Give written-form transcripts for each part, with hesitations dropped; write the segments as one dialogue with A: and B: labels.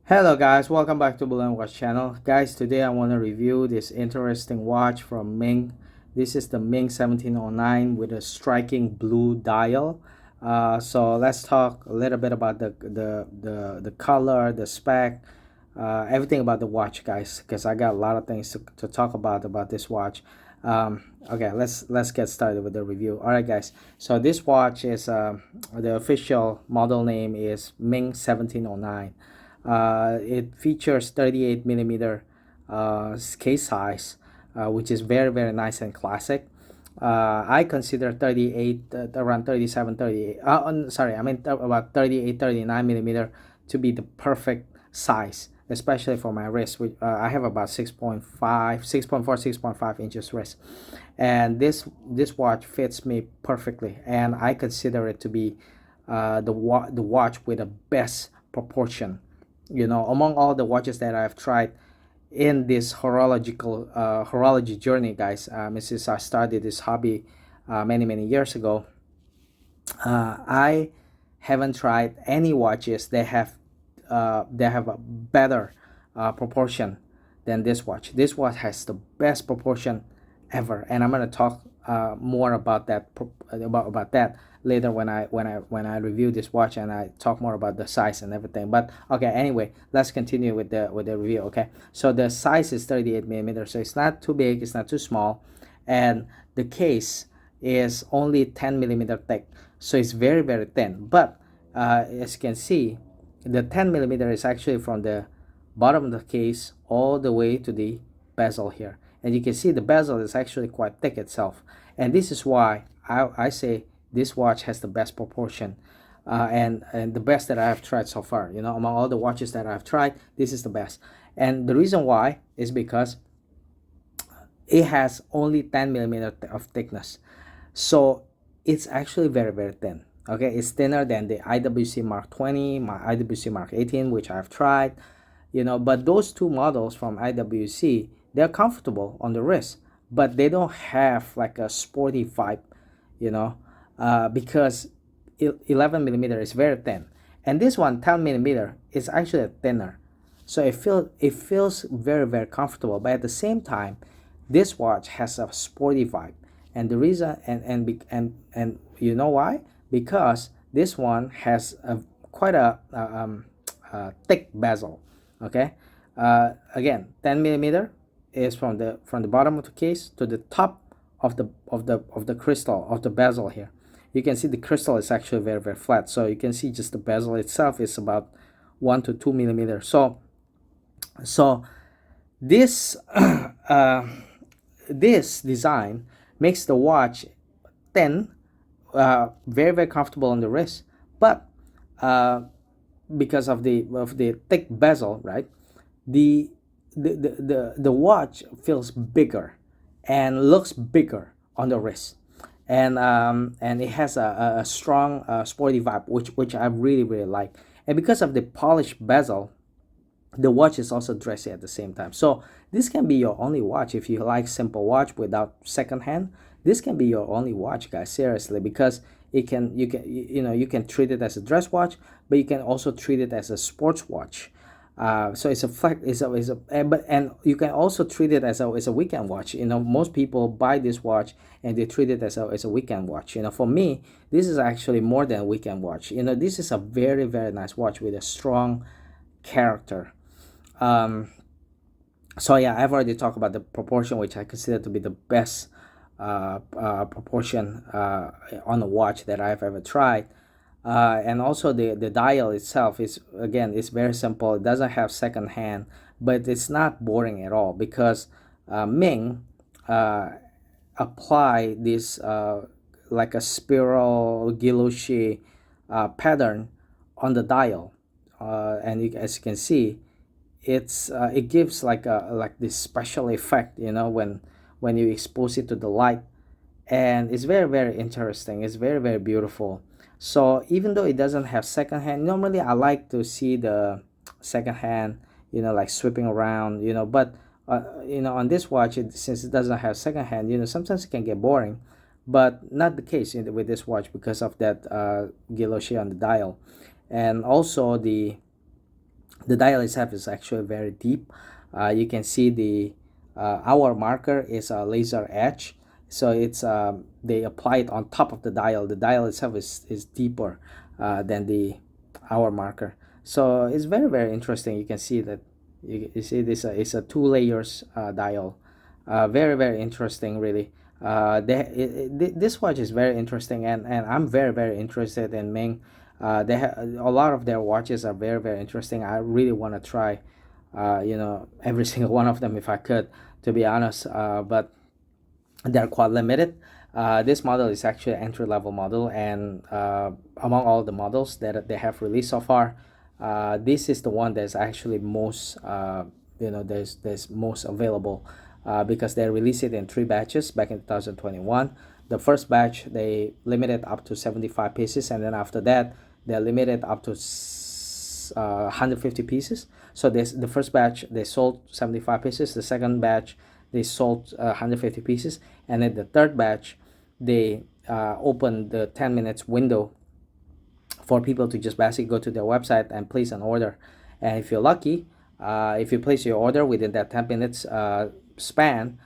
A: Hello guys, welcome back to Bull Watch channel. Guys, today I want to review this interesting watch from Ming. This is the Ming 1709 with a striking blue dial. So let's talk a little bit about the color, the spec, everything about the watch, guys, because I got a lot of things to talk about this watch. Okay, let's get started with the review. All right, guys. So this watch is the official model name is Ming 1709. It features 38 millimeter case size, which is very nice and classic. I consider 38 around 37 38 sorry, I mean about 38 39 millimeter to be the perfect size, especially for my wrist, which I have about 6.5 6.4 6.5 inches wrist, and this watch fits me perfectly, and I consider it to be the watch with the best proportion, among all the watches that I've tried in this horology journey, guys. Since I started this hobby many years ago, I haven't tried any watches that have a better proportion than this watch. This watch has the best proportion ever, and I'm gonna talk more about that later when I review this watch and I talk more about the size and everything. But okay, anyway, let's continue with the review. Okay, so the size is 38 millimeters, so it's not too big, it's not too small, and the case is only 10 millimeter thick, so it's very thin. But as you can see, the 10 millimeter is actually from the bottom of the case all the way to the bezel here, and you can see the bezel is actually quite thick itself, and this is why I say this watch has the best proportion, and the best that I have tried so far. Among all the watches that I've tried, this is the best. And the reason why is because it has only 10 millimeter of thickness, so it's actually very thin. Okay, it's thinner than the IWC Mark 20, my IWC Mark 18, which I've tried. But those two models from IWC, they're comfortable on the wrist, but they don't have like a sporty vibe, you know because 11 millimeter is very thin, and this one 10 millimeter is actually thinner, so it feels very comfortable, but at the same time this watch has a sporty vibe. And the reason, and you know why? Because this one has a quite thick bezel. Okay, again, 10 millimeter is from the bottom of the case to the top of the crystal of the bezel here. You can see the crystal is actually very flat, so you can see just the bezel itself is about 1 to 2 millimeters. So this this design makes the watch thin, very comfortable on the wrist, but uh, because of the thick bezel, right? The watch feels bigger and looks bigger on the wrist, and it has a strong sporty vibe, which I really like. And because of the polished bezel, the watch is also dressy at the same time. So this can be your only watch if you like simple watch without second hand. This can be your only watch, guys, seriously, because you can treat it as a dress watch, but you can also treat it as a sports watch. So it's a flex, and you can also treat it as a weekend watch. Most people buy this watch and they treat it as a weekend watch. For me, this is actually more than a weekend watch. This is a very nice watch with a strong character. um so yeah, I've already talked about the proportion, which I consider to be the best proportion on a watch that I've ever tried. And also the dial itself is, again, it's very simple. It doesn't have second hand, but it's not boring at all, because Ming uh, apply this like a spiral guilloche pattern on the dial, and as you can see, it gives like this special effect, when you expose it to the light, and it's very interesting. It's very beautiful. So even though it doesn't have second hand, normally I like to see the second hand, like sweeping around, but on this watch, since it doesn't have second hand, sometimes it can get boring, but not the case with this watch, because of that guilloche on the dial. And also The dial itself is actually very deep. You can see the hour marker is a laser edge, so it's they apply it on top of the dial. The dial itself is deeper than the hour marker, so it's very very interesting. You can see that you see this it's a two layers dial. Very very interesting, really. This watch is very interesting, and I'm very very interested in Ming. A lot of their watches are very very interesting. I really want to try, every single one of them if I could, to be honest. But they're quite limited. This model is actually an entry level model, and among all the models that they have released so far, this is the one that's actually most there's most available, because they released it in three batches back in 2021. The first batch they limited up to 75 pieces, and then after that they limited up to 150 pieces. So this the first batch they sold 75 pieces, the second batch they sold 150 pieces, and then the third batch they opened the 10 minutes window for people to just basically go to their website and place an order. And if you're lucky, if you place your order within that 10 minutes span,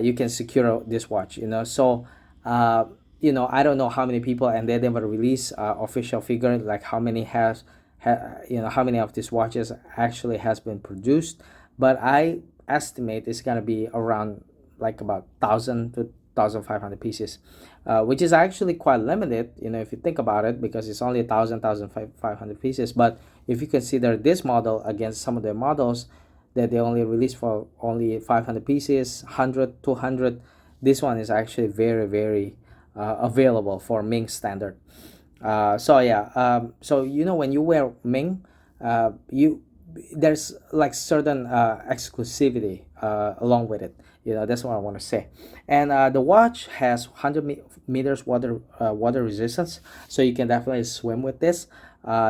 A: you can secure this watch. So I don't know how many people, and they never release official figure like how many how many of these watches actually has been produced, but I estimate it's gonna be around like about 1,000 to 1,500 pieces, which is actually quite limited, if you think about it, because it's only 1,500 pieces. But if you consider this model against some of the models that they only release for only 500 pieces, 100, 200, this one is actually very, very available for Ming standard. So yeah, so when you wear Ming, you there's like certain exclusivity along with it. That's what I want to say. And the watch has 100 meters water resistance, so you can definitely swim with this.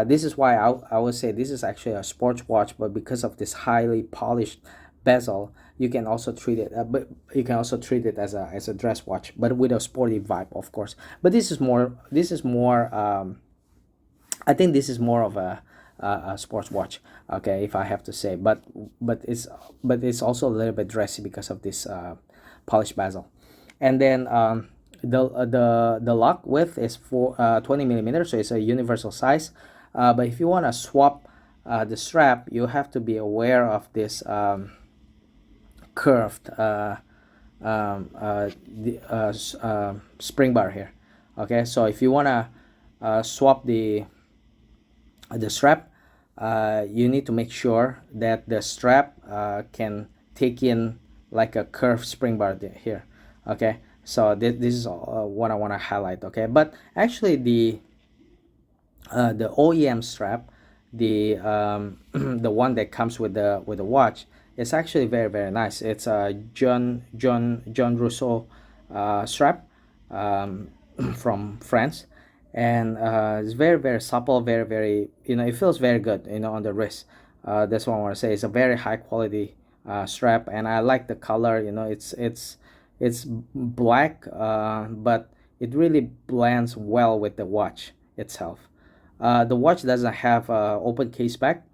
A: This is why I would say this is actually a sports watch, but because of this highly polished bezel, you can also treat it. But you can also treat it as a dress watch, but with a sporty vibe, of course. But this is more. I think this is more of a sports watch. Okay, if I have to say, but it's also a little bit dressy because of this polished bezel. And then the lock width is 20 millimeters, so it's a universal size. But if you want to swap the strap, you have to be aware of this curved spring bar here. Okay, so if you want to swap the strap, you need to make sure that the strap can take in like a curved spring bar here. Okay, so this is what I want to highlight. Okay, but actually the OEM strap, the the one that comes with the watch, is actually very very nice. It's a John Rousseau strap, from France, and it's very very supple, very very, it feels very good, on the wrist. That's what I want to say. It's a very high quality strap, and I like the color. It's black, but it really blends well with the watch itself. The watch doesn't have open case back.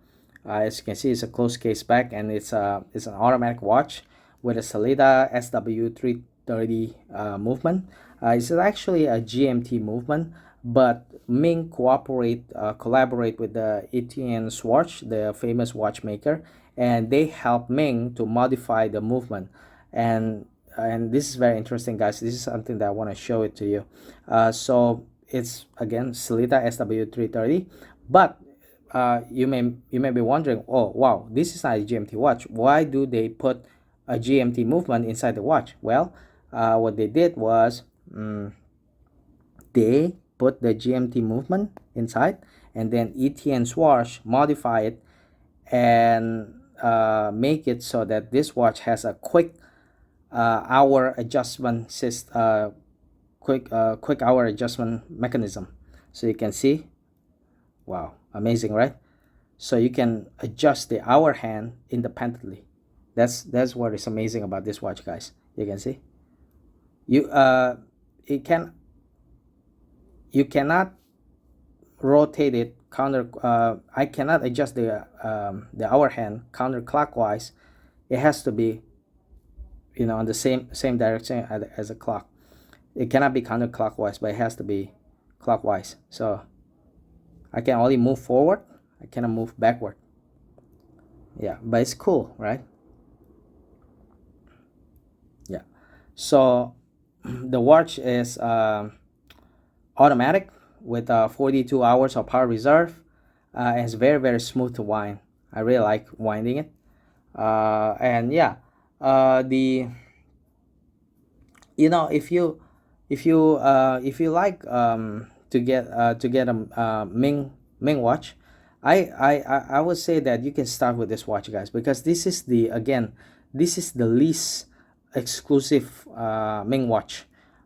A: As you can see, it's a closed case back, and it's an automatic watch with a Sellita SW330 movement. It's actually a GMT movement, but Ming collaborate with the Etienne Swatch, the famous watchmaker, and they help Ming to modify the movement. And this is very interesting, guys. This is something that I want to show it to you. So it's again Sellita SW330, but you may be wondering, oh wow, this is not a GMT watch. Why do they put a GMT movement inside the watch? Well, what they did was they put the GMT movement inside, and then Etienne Swatch modify it and make it so that this watch has a quick hour adjustment quick hour adjustment mechanism. So you can see, wow, amazing, right? So you can adjust the hour hand independently. That's what is amazing about this watch, guys. You can see you it can you cannot rotate it I cannot adjust the hour hand counterclockwise. It has to be, on the same direction as a clock. It cannot be counterclockwise, but it has to be clockwise. So I can only move forward. I cannot move backward. Yeah, but it's cool, right? Yeah. So the watch is automatic with 42 hours of power reserve. It's very very smooth to wind. I really like winding it. And yeah, the if you like to get a Ming watch, I would say that you can start with this watch, guys, because this is the least exclusive Ming watch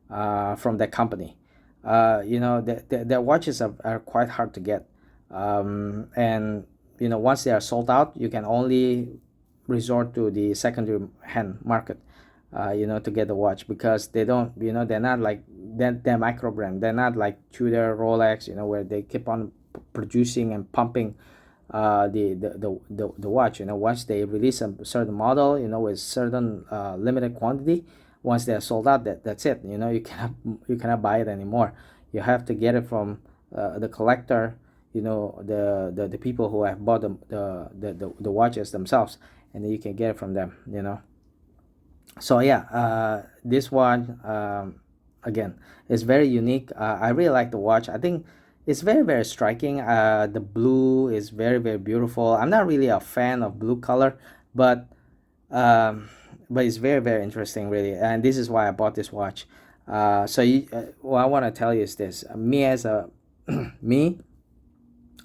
A: from that company. Their watches are quite hard to get, and once they are sold out, you can only resort to the secondary hand market, to get the watch, because they don't, they're not like they're micro brand. They're not like Tudor, Rolex, where they keep on producing and pumping the watch. Once they release a certain model, with certain limited quantity, once they're sold out, that's it. You cannot buy it anymore. You have to get it from the collector, the people who have bought the watches themselves, and then you can get it from them. So yeah, this one, again, is very unique. I really like the watch. I think it's very very striking. The blue is very very beautiful. I'm not really a fan of blue color, but um, but it's very very interesting, really, and this is why I bought this watch. What I want to tell you is this: me as a me,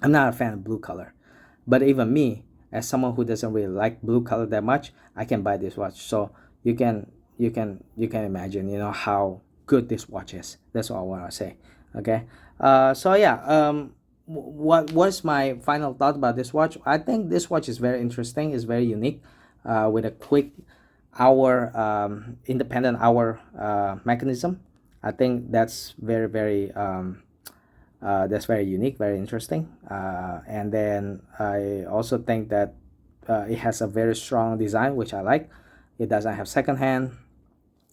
A: I'm not a fan of blue color, but even me, as someone who doesn't really like blue color that much, I can buy this watch. So you can imagine, how good this watch is. That's all I want to say. Okay. So yeah. What was my final thought about this watch? I think this watch is very interesting. It's very unique, with a quick hour, independent hour mechanism. I think that's very unique, very interesting. And then I also think that it has a very strong design, which I like. It doesn't have second hand.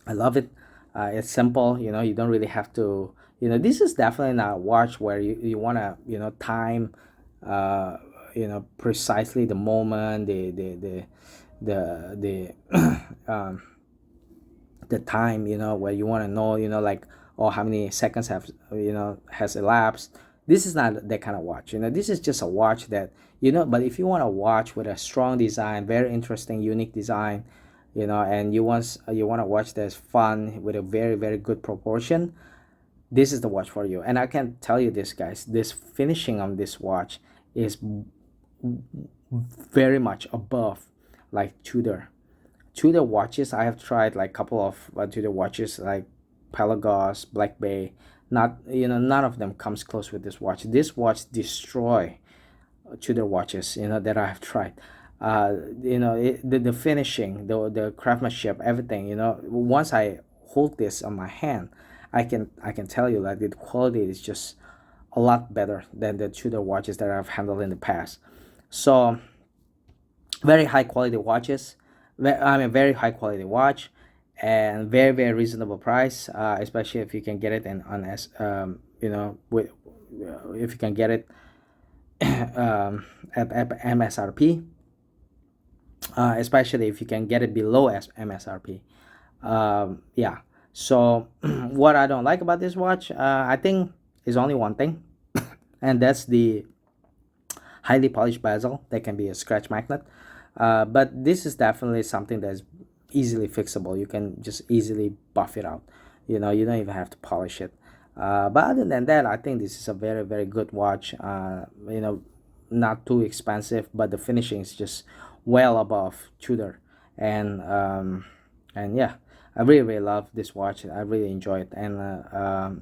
A: I love it. It's simple. You don't really have to. This is definitely not a watch where you want to time, precisely the moment, the the time, where you want to know, like, oh, how many seconds has elapsed. This is not that kind of watch. This is just a watch that, but if you want a watch with a strong design, very interesting, unique design, and you want to watch that's fun with a very very good proportion, this is the watch for you. And I can tell you this, guys, this finishing on this watch is very much above like Tudor watches. I have tried like couple of Tudor watches, like Pelagos, Black Bay. Not, none of them comes close with this watch. This watch destroy Tudor watches, that I have tried. The finishing, the craftsmanship, everything. Once I hold this on my hand, I can tell you that the quality is just a lot better than the Tudor watches that I've handled in the past. So very high quality watches. Very high quality watch, and very very reasonable price. Especially if you can get it in on as with if you can get it at MSRP. Especially if you can get it below MSRP. Yeah. So what I don't like about this watch, I think, is only one thing, and that's the highly polished bezel that can be a scratch magnet. But this is definitely something that's easily fixable. You can just easily buff it out. You don't even have to polish it. But other than that, I think this is a very very good watch. Not too expensive, but the finishing is just well above Tudor, and yeah, I really really love this watch. I really enjoy it, and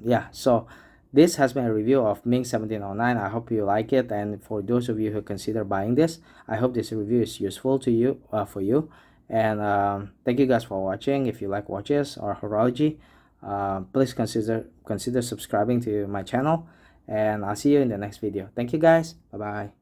A: yeah. So this has been a review of Ming 1709. I hope you like it, and for those of you who consider buying this, I hope this review is useful to you, for you. And thank you guys for watching. If you like watches or horology, please consider subscribing to my channel, and I'll see you in the next video. Thank you guys. Bye bye.